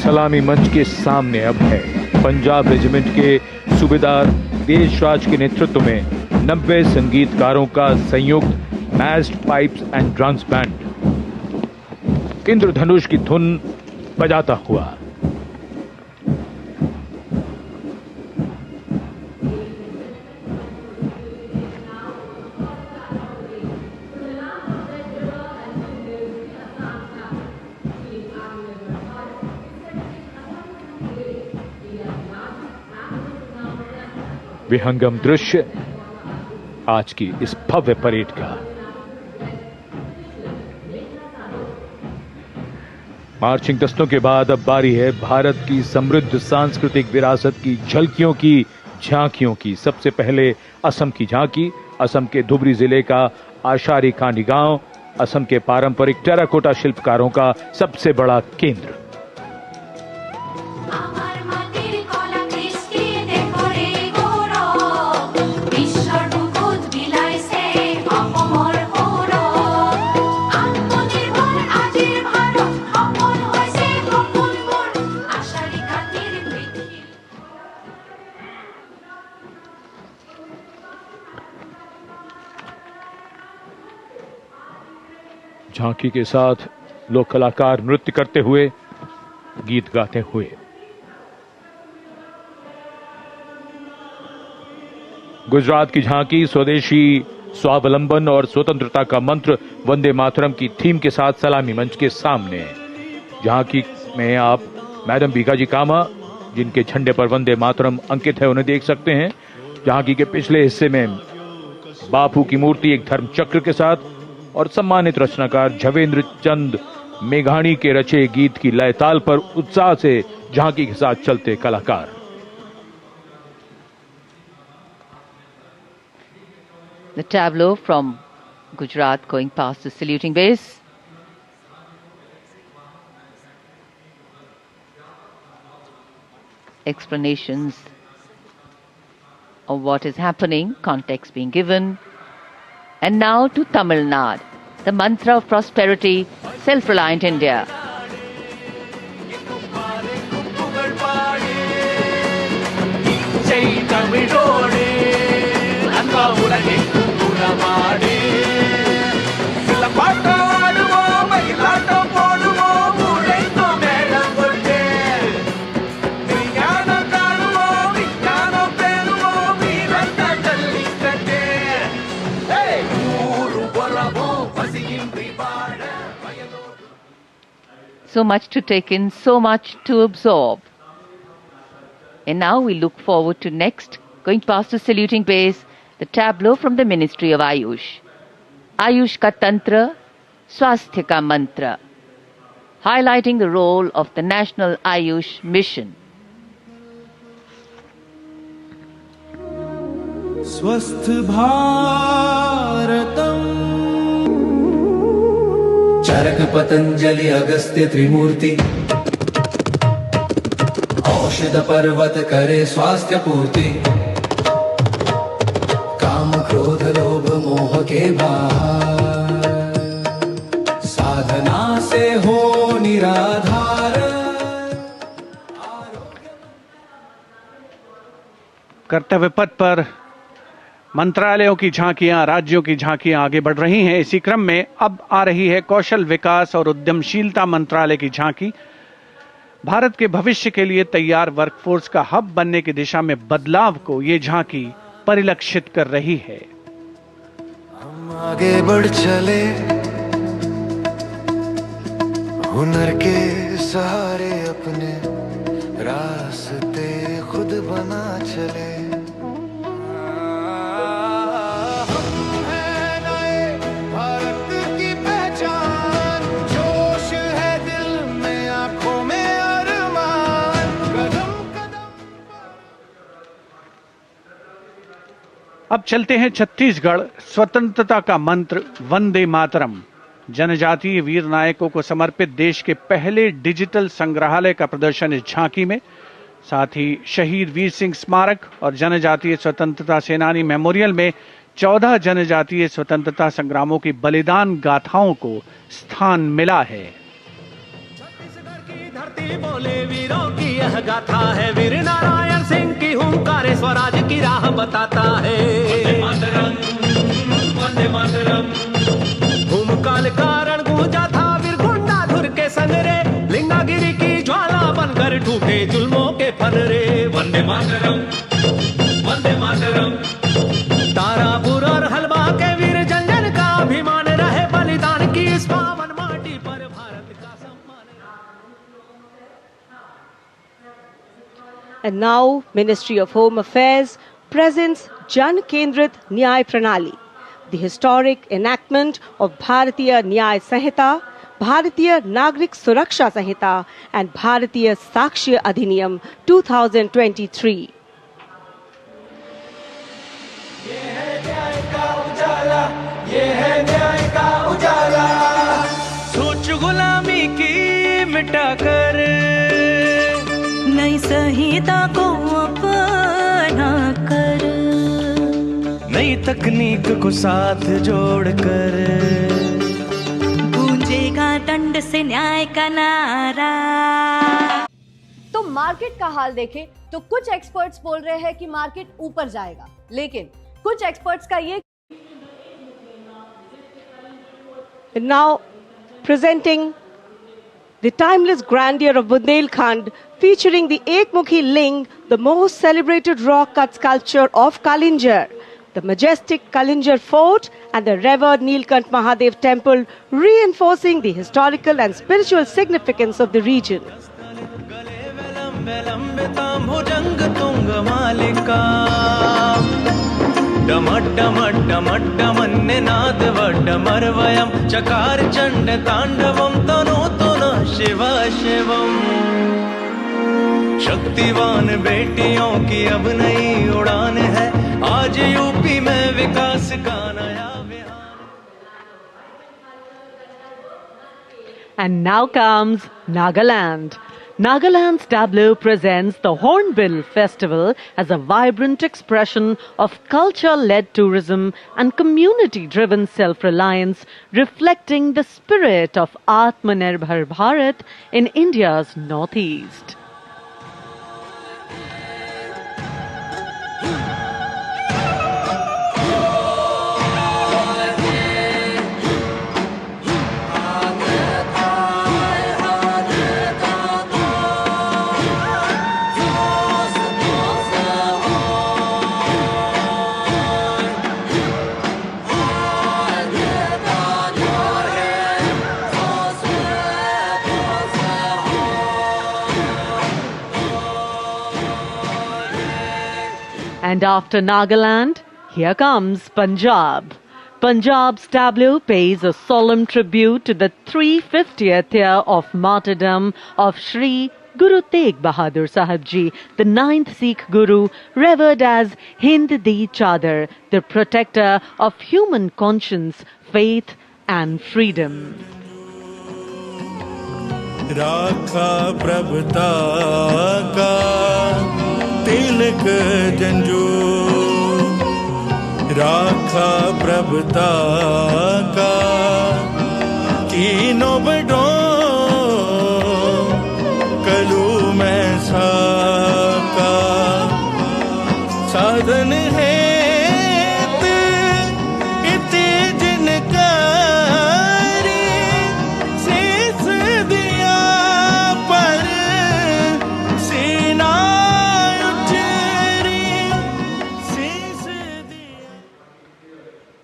सलामी मंच के सामने अब है पंजाब रेजिमेंट के सूबेदार देशराज के नेतृत्व में 90 संगीतकारों का संयुक्त massed pipes and drums band Indradhanush की धुन बजाता हुआ। विहंगम दृश्य आज की इस भव्य परेड का। मार्चिंग दस्तों के बाद अब बारी है भारत की समृद्ध सांस्कृतिक विरासत की झलकियों की, झांकियों की। सबसे पहले असम की झांकी, असम के धुबरी जिले का आशारी कांडी गांव, असम के पारंपरिक टेराकोटा शिल्पकारों का सबसे बड़ा केंद्र। झांकी के साथ लोक कलाकार नृत्य करते हुए, गीत गाते हुए। गुजरात की झांकी स्वदेशी, स्वावलंबन और स्वतंत्रता का मंत्र वंदे मातरम की थीम के साथ सलामी मंच के सामने। झांकी में आप मैडम भीखाजी कामा, जिनके झंडे पर वंदे मातरम अंकित है, उन्हें देख सकते हैं। झांकी के पिछले हिस्से में बापू की मूर्ति एक धर्म चक्र के साथ और सम्मानित रचनाकार झवेंद्र चंद मेघाणी के रचे गीत की लय ताल पर उत्साह से झांकी के साथ चलते कलाकार। The tableau from Gujarat going past the saluting base. Explanations of what is happening, context being given. And now to Tamil Nadu, the mantra of prosperity, self-reliant India. So much to take in, so much to absorb. And now we look forward to next, going past the saluting base, the tableau from the Ministry of Ayush. Ayush ka tantra, swasthya ka mantra, highlighting the role of the National Ayush Mission. स्वस्थ भारतम चरक पतंजलि अगस्त्य त्रिमूर्ति औषध पर्वत करे स्वास्थ्य पूर्ति काम क्रोध लोभ मोह के भार साधना से हो निराधार। कर्तव्य पथ पर मंत्रालयों की झांकियां, राज्यों की झांकियां आगे बढ़ रही हैं। इसी क्रम में अब आ रही है कौशल विकास और उद्यमशीलता मंत्रालय की झांकी। भारत के भविष्य के लिए तैयार वर्कफोर्स का हब बनने की दिशा में बदलाव को ये झांकी परिलक्षित कर रही है। हम आगे बढ़ चले हुनर के सहारे, अपने रास्ते खुद बना चले। अब चलते हैं छत्तीसगढ़। स्वतंत्रता का मंत्र वंदे मातरम, जनजातीय वीर नायकों को समर्पित देश के पहले डिजिटल संग्रहालय का प्रदर्शन इस झांकी में। साथ ही शहीद वीर सिंह स्मारक और जनजातीय स्वतंत्रता सेनानी मेमोरियल में 14 जनजातीय स्वतंत्रता संग्रामों की बलिदान गाथाओं को स्थान मिला है। धरती बोले वीरों की यह गाथा है, वीर नारायण सिंह की हुंकार स्वराज की राह बताता है। वंदे मातरम भूमकाल कारण गूंजा था वीर गुंडाधुर के संग रे, लिंगागिरी की ज्वाला बनकर टूटे जुल्मों के फनरे। वंदे मातरम वंदे मातरम। तारापुर और हलवा के वीर जंजन का अभिमान रहे, बलिदान की इस पावन माटी पर भारत का सम्मान। And now, Ministry of Home Affairs presents Jan Kendrit Nyay Pranali, the historic enactment of Bharatiya Nyay Sanhita, Bharatiya Nagrik Suraksha Sanhita and Bharatiya Sakshya Adhiniyam 2023. ये है न्याय का उजाला, सोच गुलामी की मिटाकर नई संहिता को अपना कर, नई तकनीक को साथ जोड़कर गूंजेगा दंड से न्याय का नारा। तो मार्केट का हाल देखें तो कुछ एक्सपर्ट्स बोल रहे हैं कि मार्केट ऊपर जाएगा, लेकिन कुछ एक्सपर्ट्स का ये। Now, presenting the timeless grandeur of Bundelkhand, featuring the Ekmukhi Ling, the most celebrated rock-cut sculpture of Kalinjar, the majestic Kalinjar Fort and the revered Nilkant Mahadev Temple, reinforcing the historical and spiritual significance of the region. डमड्डमड्डमड्डमन्निनादवड्डमर्वयं चकार चंड तांडवं तनोतु न शिव शिवम। शक्तिवान बेटियों की अब नई उड़ान है, आज UP में विकास का नया विहार। And now comes Nagaland. Nagaland's tableau presents the Hornbill Festival as a vibrant expression of culture-led tourism and community-driven self-reliance, reflecting the spirit of Atmanirbhar Bharat in India's northeast. And after Nagaland, here comes Punjab. Punjab's tableau pays a solemn tribute to the 350th year of martyrdom of Shri Guru Tegh Bahadur Sahib Ji, the 9th Sikh Guru, revered as Hind Di Chadar, the protector of human conscience, faith and freedom. राखा प्रभुता का तिलक जंजू, राखा प्रभुता का कीनो बडो कलू में साका साधन है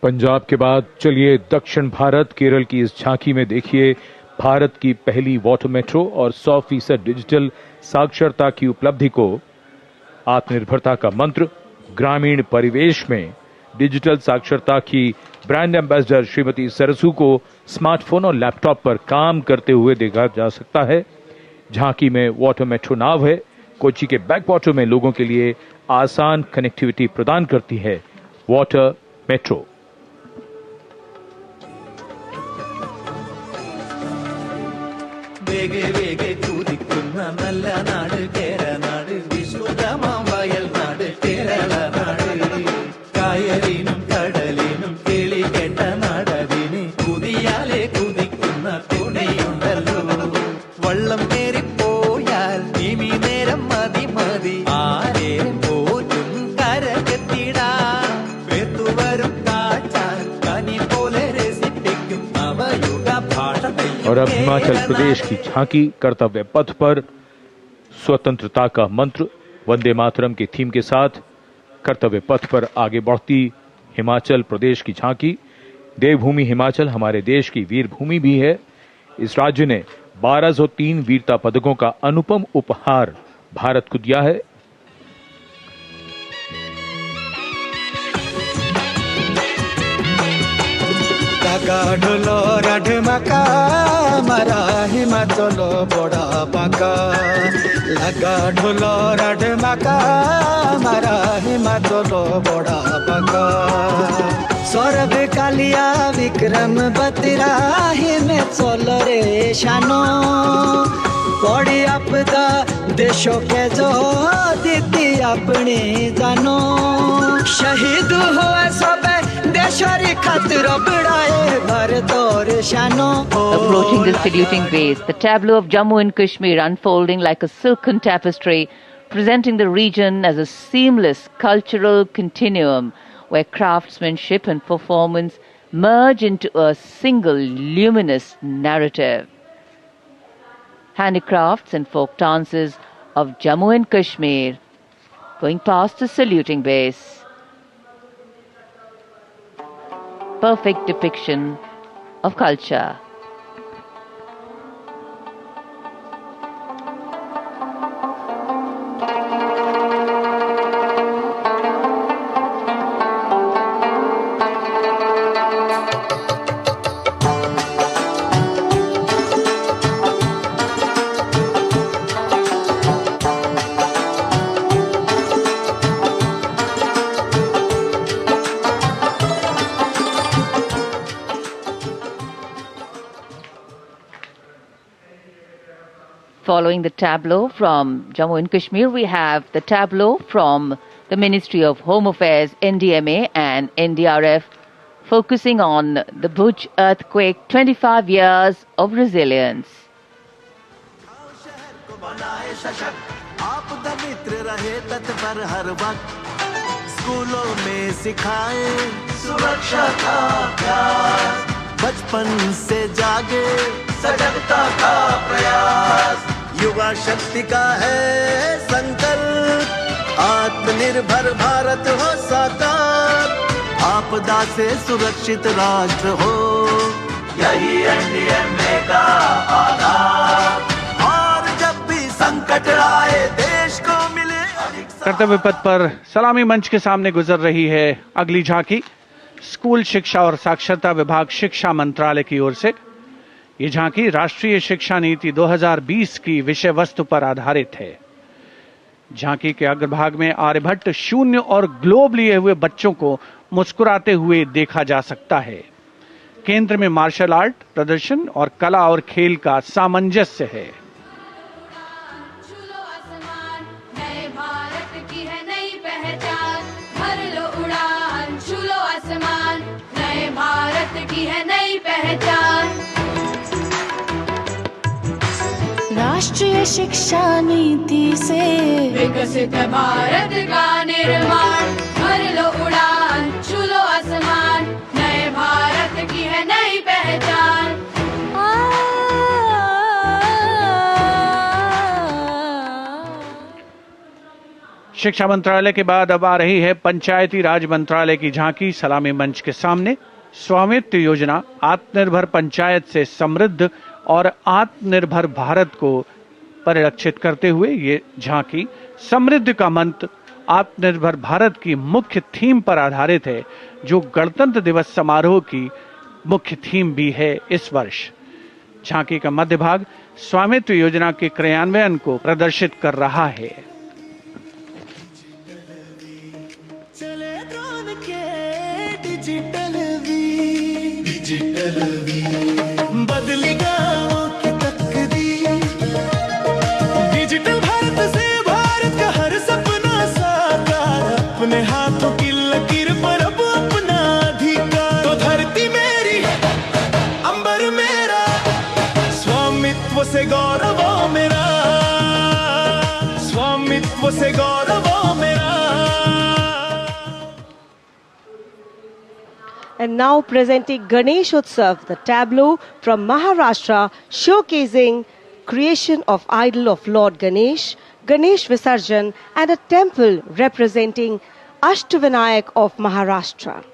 पंजाब के बाद चलिए दक्षिण भारत केरल की इस झांकी में देखिए भारत की पहली वाटर मेट्रो और 100% डिजिटल साक्षरता की उपलब्धि को। आत्मनिर्भरता का मंत्र ग्रामीण परिवेश में डिजिटल साक्षरता की ब्रांड एम्बेसडर श्रीमती सरसू को स्मार्टफोन और लैपटॉप पर काम करते हुए देखा जा सकता है। झांकी में वाटर मेट्रो नाव है, कोच्चि के बैक वाटर में लोगों के लिए आसान कनेक्टिविटी प्रदान करती है वाटर मेट्रो। വേഗേ വേഗേ കുതിക്കുന്ന നല്ല നാട് കേരനാട്, വിശ്രുതമാം വയൽ നാട് കേരളനാട്, കായലിനും കടലിനും കിളി കേട്ട നാടതിന് കുതിയാലെ കുതിക്കുന്ന തുണിയുണ്ടല്ലോ, വള്ള താളം നേരിപ്പോയാൽ ഇനി നേരം മതി മതി ആരെ പോറ്റും കരകെത്തിടാം പേത്തുവരും കാറ്റാൻ കനി പോലെ രസിപ്പിക്കും നവയുഗ ഭാഷ और अब हिमाचल प्रदेश की झांकी कर्तव्य पथ पर स्वतंत्रता का मंत्र वंदे मातरम के थीम के साथ कर्तव्य पथ पर आगे बढ़ती हिमाचल प्रदेश की झांकी। देवभूमि हिमाचल हमारे देश की वीर भूमि भी है। इस राज्य ने 1203 वीरता पदकों का अनुपम उपहार भारत को दिया है। ढोलो राढमाका मारा हिमाचल बड़ा पाका लगा ढोलो राढमाका मारा हिमाचल बड़ा पाका सौरभ कालिया विक्रम बत्रा हिमाचल रे शानो पड़ी आपदा देशों के जो दीदी अपनी जानो शहीद हुए सब Approaching the saluting base, the tableau of Jammu and Kashmir unfolding like a silken tapestry, presenting the region as a seamless cultural continuum where craftsmanship and performance merge into a single luminous narrative. Handicrafts and folk dances of Jammu and Kashmir going past the saluting base. Perfect depiction of culture. Following the tableau from Jammu and Kashmir, we have the tableau from the Ministry of Home Affairs, NDMA and NDRF, focusing on the Bhuj earthquake, 25 years of resilience. स्कूलों में सिखाए सुरक्षा का अभ्यास बचपन से जागे सजगता का प्रयास युवा शक्ति का है संकल्प आत्मनिर्भर भारत हो साकार आपदा से सुरक्षित राष्ट्र हो यही एनडीएमए का आधार और जब भी संकट आए देश को मिले कर्तव्य पथ पर सलामी मंच के सामने गुजर रही है अगली झांकी। स्कूल शिक्षा और साक्षरता विभाग शिक्षा मंत्रालय की ओर से ये झांकी राष्ट्रीय शिक्षा नीति 2020 की विषय वस्तु पर आधारित है। झांकी के अग्रभाग में आर्यभट्ट, शून्य और ग्लोब लिए हुए बच्चों को मुस्कुराते हुए देखा जा सकता है। केंद्र में मार्शल आर्ट प्रदर्शन और कला और खेल का सामंजस्य है। राष्ट्रीय शिक्षा नीति से विकसित भारत का निर्माण भर लो उड़ान छू लो आसमान नए भारत की है नई पहचान। शिक्षा मंत्रालय के बाद अब आ रही है पंचायती राज मंत्रालय की झांकी सलामी मंच के सामने। स्वामित्व योजना आत्मनिर्भर पंचायत से समृद्ध और आत्मनिर्भर भारत को परिलक्षित करते हुए ये झांकी समृद्धि का मंत्र आत्मनिर्भर भारत की मुख्य थीम पर आधारित है, जो गणतंत्र दिवस समारोह की मुख्य थीम भी है इस वर्ष। झांकी का मध्य भाग स्वामित्व योजना के क्रियान्वयन को प्रदर्शित कर रहा है। बदली गाँवों की तकदीर डिजिटल भारत से भारत का हर सपना साकार अपने हाथों की लकीर पर अब अपना अधिकार तो धरती मेरी अंबर मेरा स्वामित्व से गौरव गौरव मेरा, स्वामित्व से गौरव मेरा। And now presenting Ganesh Utsav, the tableau from Maharashtra showcasing creation of idol of Lord Ganesh, Ganesh Visarjan, and a temple representing Ashtavinayak of Maharashtra.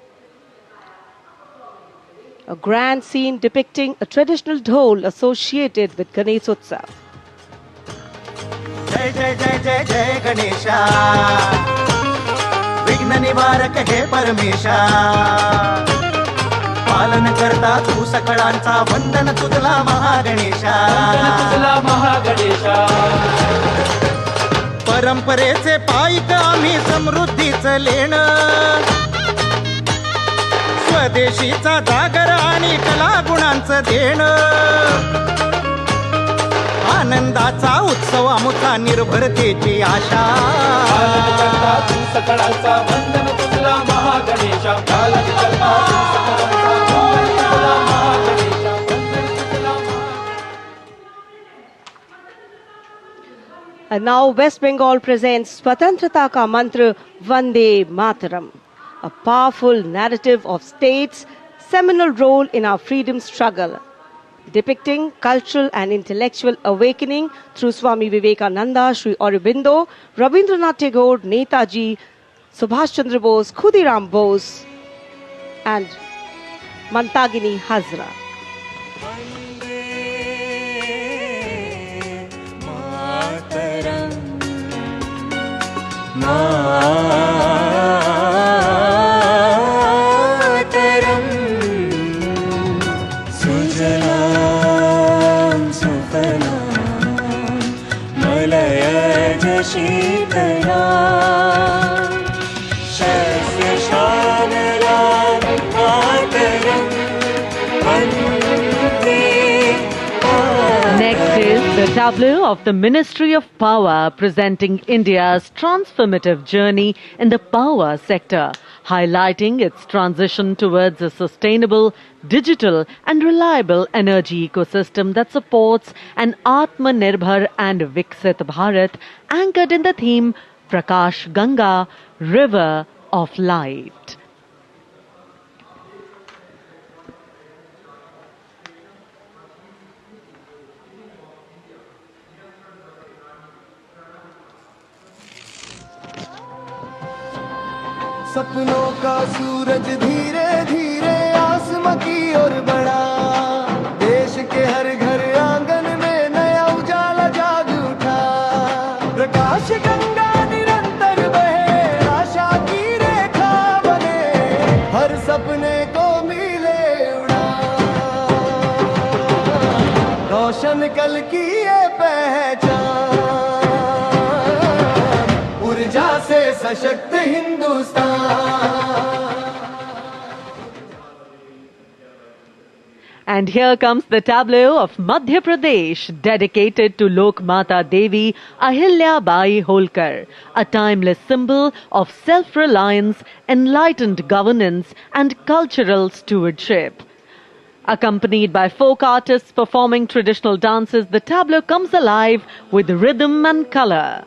A grand scene depicting a traditional dhol associated with Ganesh Utsav. जय जय जय जय जय गणेशा, विघ्न निवारक हे परमेशा, पालन करता तू सकळांचा, वंदन तुझला महागणेशा, तुझला महागणेशा। परंपरेचे पायिक आम्ही समृद्धीचं लेणं, स्वदेशीचा जागर आणि कला गुणांचं देणं, आनंदाचा उत्सव आमचा निर्भरतेची आशा। तू सकळांचा, वंदन तुझला महागणेशा, पालन करता तू सकळांचा, वंदन तुझला महागणेशा, वंदन तुझला And now West Bengal presents Swatantrata Ka Mantra Vande Mataram, a powerful narrative of state's seminal role in our freedom struggle, depicting cultural and intellectual awakening through Swami Vivekananda, Sri Aurobindo, Rabindranath Tagore, Netaji, Subhash Chandra Bose, Khudiram Bose, and Mantagini Hazra. मातरम सुजलाम सुफलाम मलयज शीतलाम शस्य श्यामलाम मातरम वन्दे। Next is the tableau of the Ministry of Power presenting India's transformative journey in the power sector, highlighting its transition towards a sustainable, digital and reliable energy ecosystem that supports an Atmanirbhar and Viksit Bharat anchored in the theme Prakash Ganga, River of Light. सपनों का सूरज धीरे धीरे आसमां की ओर बढ़ा, देश के हर घर आंगन में नया उजाला जाग उठा। प्रकाश गंगा निरंतर बहे, आशा की रेखा बने, हर सपने को मिले उड़ान। रोशन कल की ये पहचान, ऊर्जा से सशक्त Hindustan. And here comes the tableau of Madhya Pradesh, dedicated to Lok Mata Devi Ahilya Bai Holkar, a timeless symbol of self-reliance, enlightened governance and cultural stewardship. Accompanied by folk artists performing traditional dances, the tableau comes alive with rhythm and color.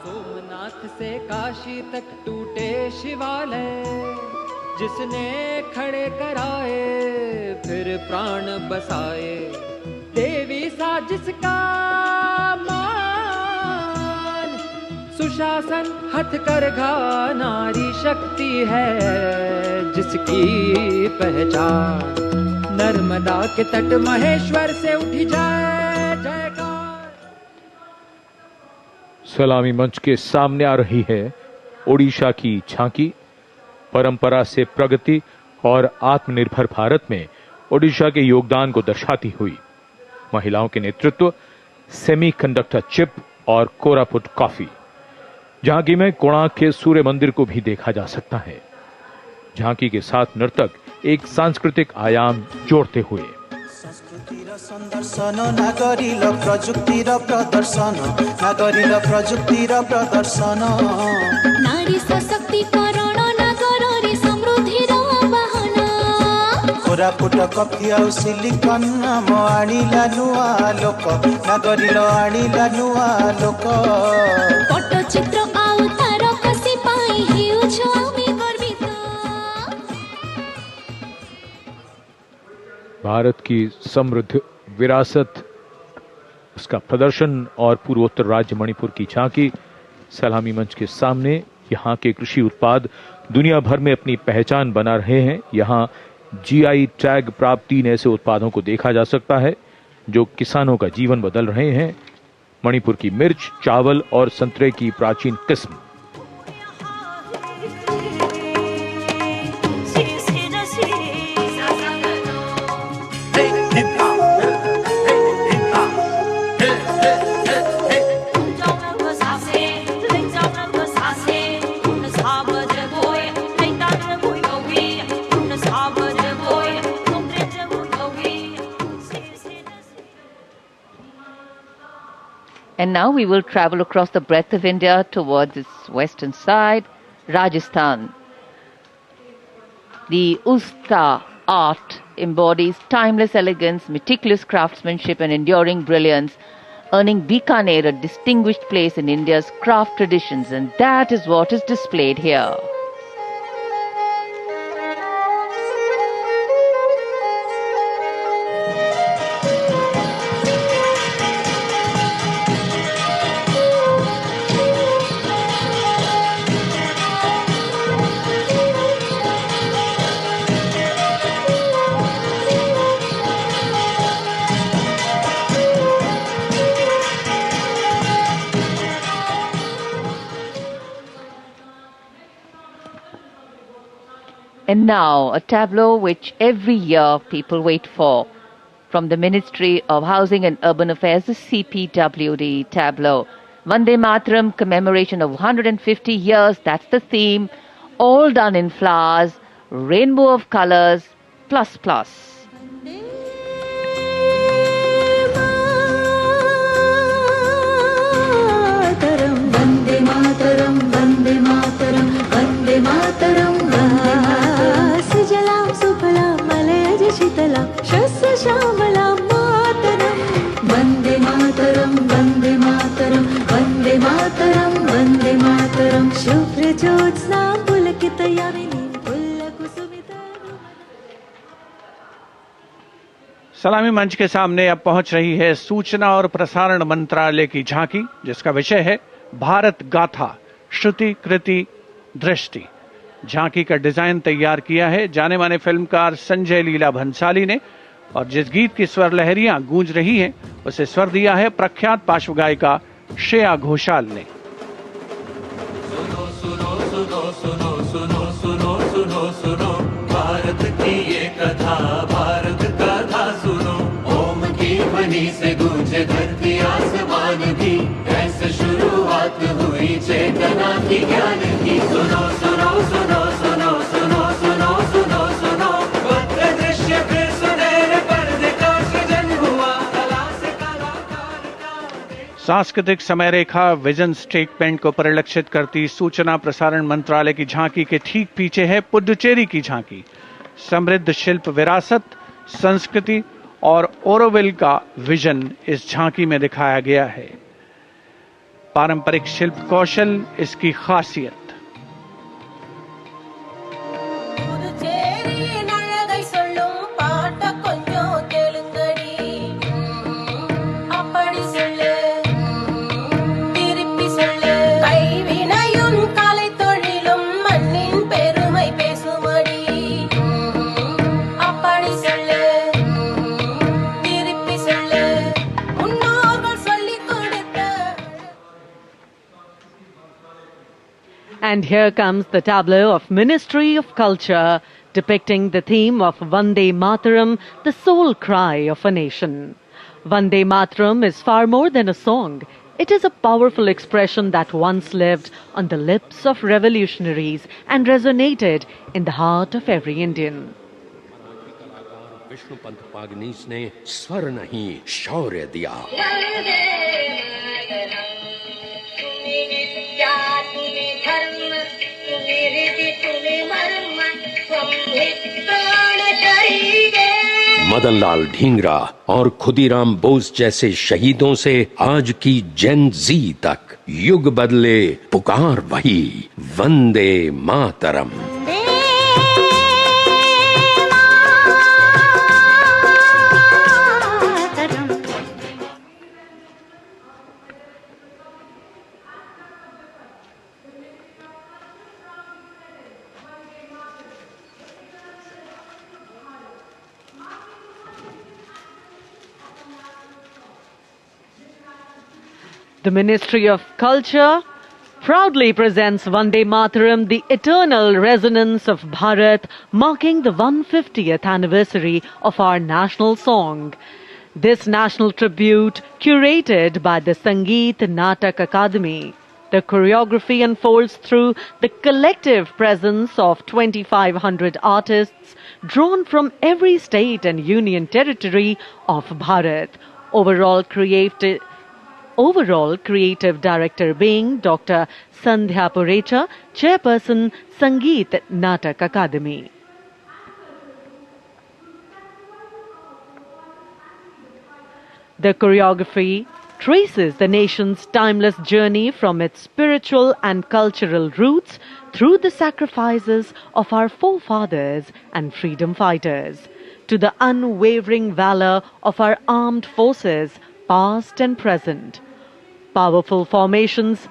Somnath से काशी तक टूटे शिवालय, जिसने खड़े कराए फिर प्राण बसाए, देवी सा जिसका मान, सुशासन हथकरघा नारी शक्ति है जिसकी पहचान। नर्मदा के तट महेश्वर से उठी जाए जयकार। सलामी मंच के सामने आ रही है ओडिशा की झांकी। परंपरा से प्रगति और आत्मनिर्भर भारत में ओडिशा के योगदान को दर्शाती हुई महिलाओं के नेतृत्व, सेमीकंडक्टर चिप और कोरापुट कॉफी। झांकी में कोणार्क के सूर्य मंदिर को भी देखा जा सकता है। झांकी के साथ नर्तक एक सांस्कृतिक आयाम जोड़ते हुए संदर्शन नागरिल प्रजुक्तिर प्रदर्शन, नागरिल प्रजुक्तिर प्रदर्शन, नारी सशक्तिकरण नागरी समृद्धिर वाहन, कोरापुट कॉफी आउ सिलिकन नाम आनिला नुआ लोक नागरिलो आनिला नुआ लोक पट्टचित्र आउ तार कसी पाई हेउछु आमी गर्वित। भारत की समृद्ध विरासत, उसका प्रदर्शन और पूर्वोत्तर राज्य मणिपुर की झांकी सलामी मंच के सामने। यहाँ के कृषि उत्पाद दुनिया भर में अपनी पहचान बना रहे हैं। यहाँ जीआई टैग प्राप्त 3 ऐसे उत्पादों को देखा जा सकता है जो किसानों का जीवन बदल रहे हैं। मणिपुर की मिर्च, चावल और संतरे की प्राचीन किस्म। And now we will travel across the breadth of India towards its western side, Rajasthan. The Usta art embodies timeless elegance, meticulous craftsmanship and enduring brilliance, earning Bikaner a distinguished place in India's craft traditions, and that is what is displayed here. And now, a tableau which every year people wait for. From the Ministry of Housing and Urban Affairs, the CPWD tableau. Vande Mataram commemoration of 150 years, that's the theme. All done in flowers, rainbow of colors, plus plus. Vande Mataram, Vande Mataram, Vande Mataram, Sujalam Sufalam Malayaj Shitalam Shasya Shamalam Mataram Vande Mataram, Vande Mataram, Vande Mataram, Vande Mataram Shubhra Jyotsna Pulakita Yamini Pullakusumita। सलामी मंच के सामने अब पहुंच रही है सूचना और प्रसारण मंत्रालय की झांकी, जिसका विषय है भारत गाथा श्रुति कृति दृष्टि। झांकी का डिजाइन तैयार किया है जाने माने फिल्मकार संजय लीला भंसाली ने, और जिस गीत की स्वर लहरियां गूंज रही हैं उसे स्वर दिया है प्रख्यात पार्श्व गायिका श्रेया घोषाल ने। सुनो सुनो सुनो सुनो सुनो सुनो सुनो सुनो भारत की ये कथा, भारत कथा सुनो। ओम की ध्वनि से गूंजे धरती आसमान भी, ऐसे शुरुआत हुई चेतना की ज्ञान की। सुनो सुनो सुनो सुनो सुनो सुनो सुनो सुनो भव्य दृश्य फिर सुनहरे पर्दे का सृजन हुआ, कला से कलाकार का। सांस्कृतिक समय रेखा विजन स्टेटमेंट को परिलक्षित करती सूचना प्रसारण मंत्रालय की झांकी के ठीक पीछे है पुडुचेरी की झांकी। समृद्ध शिल्प विरासत, संस्कृति और ओरोविल का विजन इस झांकी में दिखाया गया है। पारंपरिक शिल्प कौशल इसकी खासियत। And here comes the tableau of Ministry of Culture, depicting the theme of Vande Mataram, the soul cry of a nation. Vande Mataram is far more than a song. It is a powerful expression that once lived on the lips of revolutionaries and resonated in the heart of every Indian. Vishnupant Pagnis ने स्वर नहीं शौर्य दिया। तुम्हें रीति तुम्हें मर्म संहित प्राण शरीर मदनलाल ढींगरा और खुदीराम बोस जैसे शहीदों से आज की जेन जी तक युग बदले, पुकार वही, Vande Mataram. The Ministry of Culture proudly presents Vande Mataram, the eternal resonance of Bharat, marking the 150th anniversary of our national song. This national tribute, curated by the Sangeet Natak Academy. The choreography unfolds through the collective presence of 2,500 artists drawn from every state and union territory of Bharat. Overall creative director being Dr. Sandhya Purecha, Chairperson, Sangeet Natak Academy. The choreography traces the nation's timeless journey from its spiritual and cultural roots through the sacrifices of our forefathers and freedom fighters to the unwavering valor of our armed forces, past and present. Powerful formations,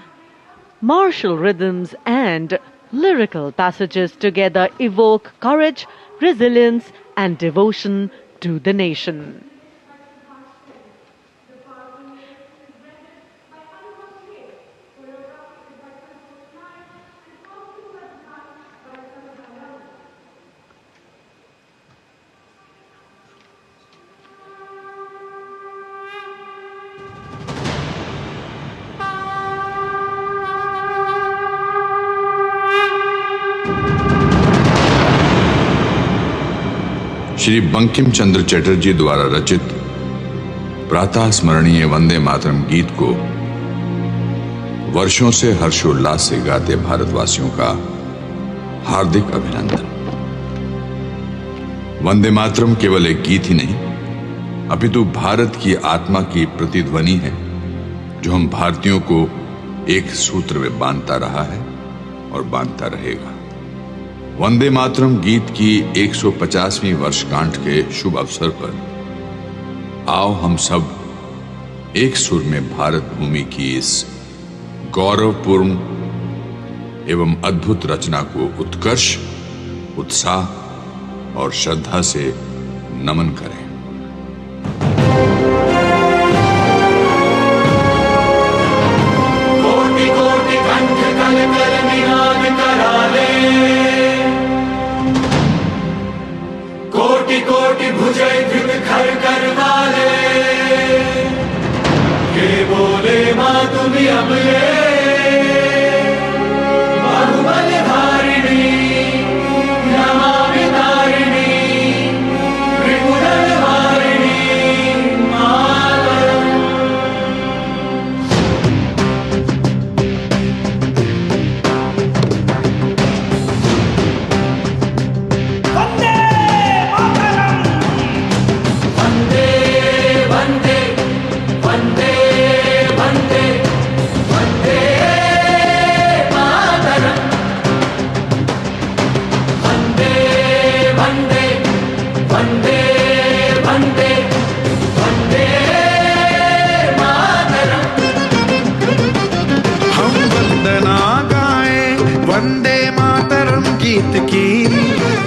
martial rhythms and lyrical passages together evoke courage, resilience and devotion to the nation. Shri Bankim Chandra Chatterjee द्वारा रचित प्रातः स्मरणीय वंदे मातरम गीत को वर्षों से हर्षोल्लास से गाते भारतवासियों का हार्दिक अभिनंदन। वंदे मातरम केवल एक गीत ही नहीं, अपितु भारत की आत्मा की प्रतिध्वनि है जो हम भारतीयों को एक सूत्र में बांधता रहा है और बांधता रहेगा। वंदे मातरम गीत की 150वीं वर्षगांठ के शुभ अवसर पर आओ हम सब एक सुर में भारत भूमि की इस गौरवपूर्ण एवं अद्भुत रचना को उत्कर्ष, उत्साह और श्रद्धा से नमन करें। कोटि कोटि कंठ कल कल निनाद कराले, कोटि कोटि भुजय धृत खर कर वाले, के बोले माँ तुम्ही अबले, बाहुबल धारिणी नमामि तारिणी, त्रिपुरल वारिणी मातरम।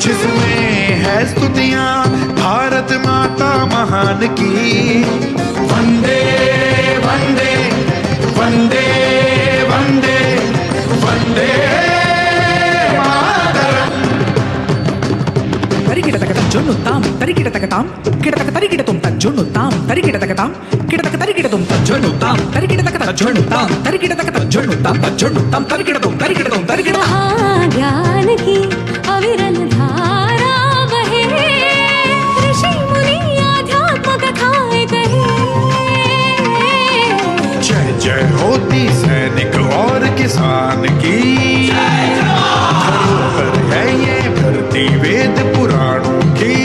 जिसमें है स्तुतियां भारत माता महान की। वंदे वंदे वंदे वंदे वंदे मातरम। तरिकिटतकतं जोन्नुत्ताम तरिकिटतकताम किटतक तरिकिटतुम तज्जोन्नुत्ताम तरिकिटतकताम किटतक तरिकिटतुम तज्जोन्नुत्ताम तरिकिटतकतं जोन्नुत्ताम तरिकिटतकतं जोन्नुत्ताम तज्जोन्नुत्ताम तरिकिटतुम तरिकिटतुम तरिकिटतुम। ज्ञान की अविरल धारा बहे, ऋषि मुनि आध्यात्म कथाएं कहे। जय जय होती सैनिक और किसान की, धरोहर है ये धरती वेद पुराणों की।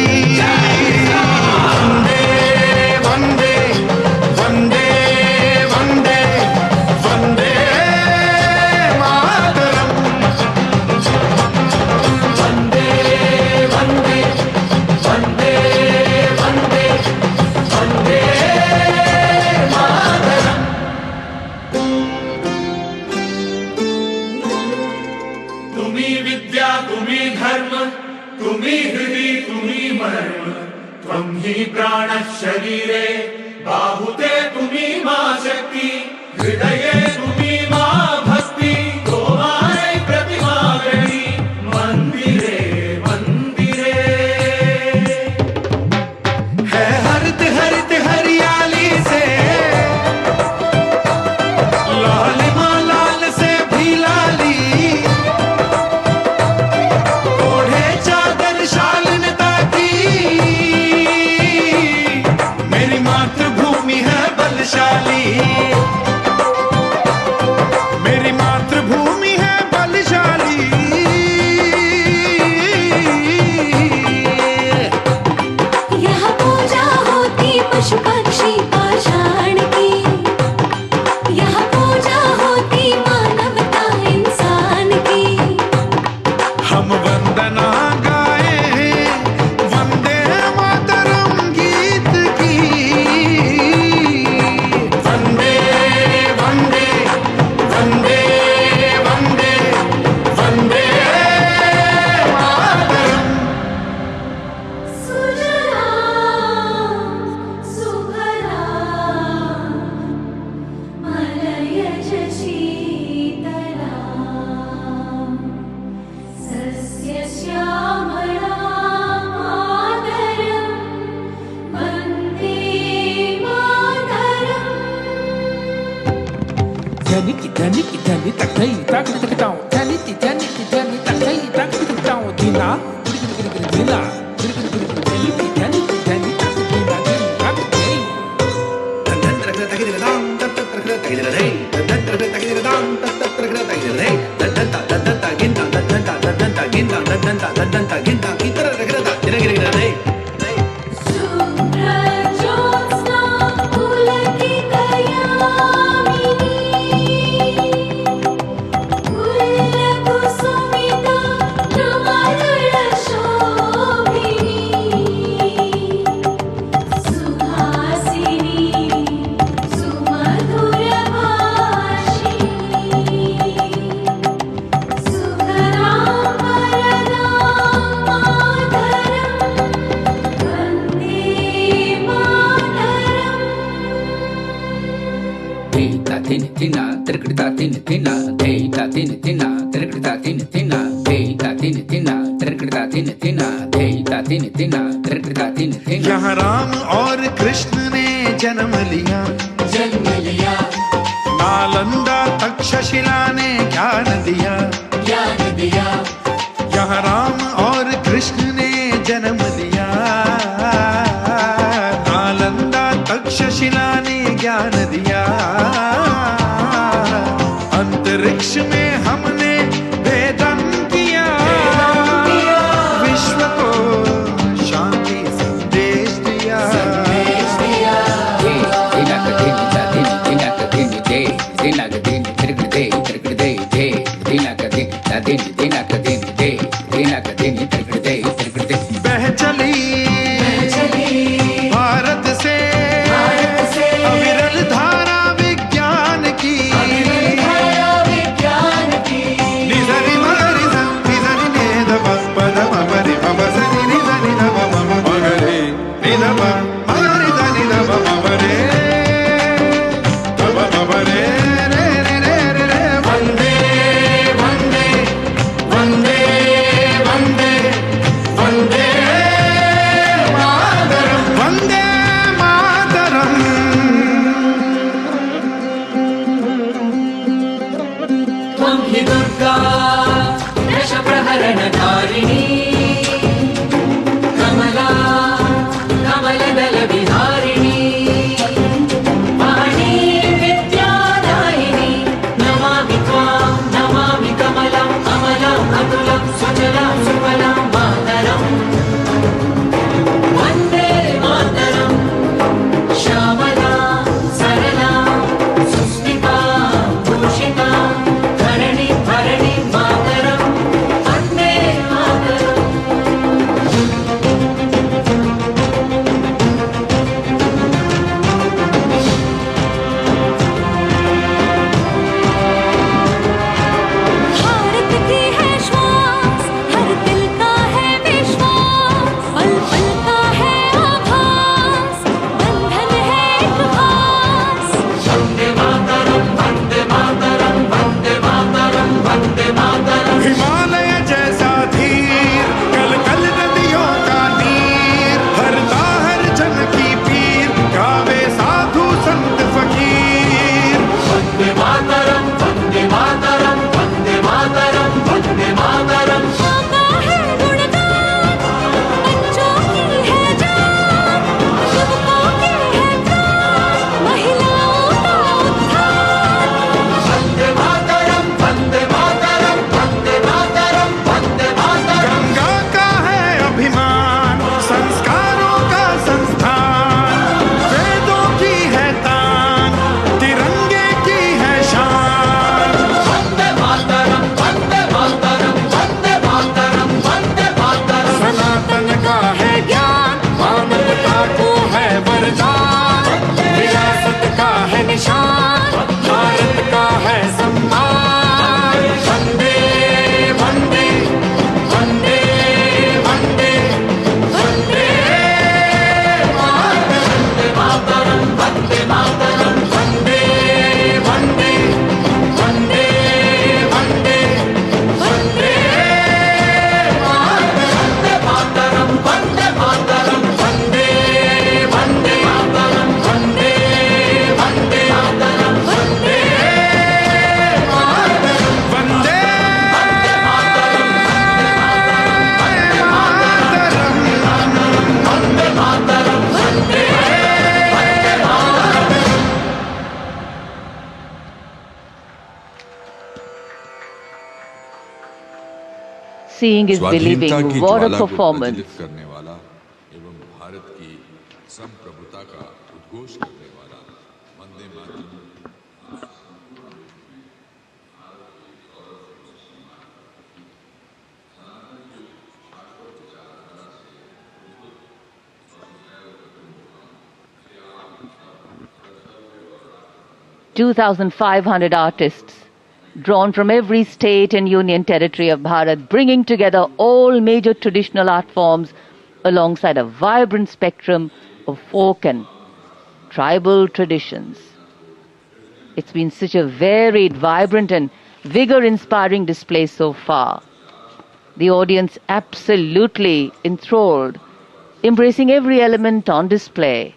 शरीरे बाहुते तुम्ही मा शक्ती हृदये तुम्ही मा भक्ती तुम्हारे प्रतिमा गणी मंदिरे मंदिरे है हरित हरित हरियाली से लाल माँ लाल से भी लाली ओढ़े चादर शालीनता की मेरी मातृभूमि है बलशाली मेरी मातृभूमि है बलशाली यहाँ पूजा होती पशु पक्षी पाषाण की यहाँ पूजा होती मानवता इंसान की हम वंदना गाए वंदे मातरम गीत की वंदे वंदे वंदे वंदे वंदे मातरम सुजलां सुफलां मलयज शीतलां सस्यश्यामलां मातरं Vande Mataram Janiki janiki jani takai tak tak tak janiki janiki jani takai tak tak tak dina dina janiki janiki jani takai tak शुभ्रज्योत्स्ना पुलकितयामिनी फुल्लकुसुमिता नवदलशोभिनी Suhasini सुमधुरभाषिणी सुखदां वरदां मातरं Vande Mataram Deita tini tina, terkrita tini tina, deita tini tina, terkrita tini tina, deita tini tina, terkrita tini tina, deita tini tina, terkrita tini tina. यहाँ राम और कृष्ण ने जन्म लिया नालंदा तक्षशिला ने ज्ञान दिया यहाँ राम और कृष्ण ने जन्म लिया नालंदा तक्षशिला ने ज्ञान दिया अंतरिक्ष में हमने भेदन किया विश्व को शांति संदेश दिया बह चली भारत से अविरल धारा Seeing is स्वाधीनता believing. की What a ज्वाला को performance. प्रज्वलित करने वाला एवं भारत की संप्रभुता का उद्घोष करने वाला Vande Mataram. 2,500 artists drawn from every state and union territory of Bharat, bringing together all major traditional art forms alongside a vibrant spectrum of folk and tribal traditions. It's been such a varied, vibrant and vigor-inspiring display so far. The audience absolutely enthralled, embracing every element on display.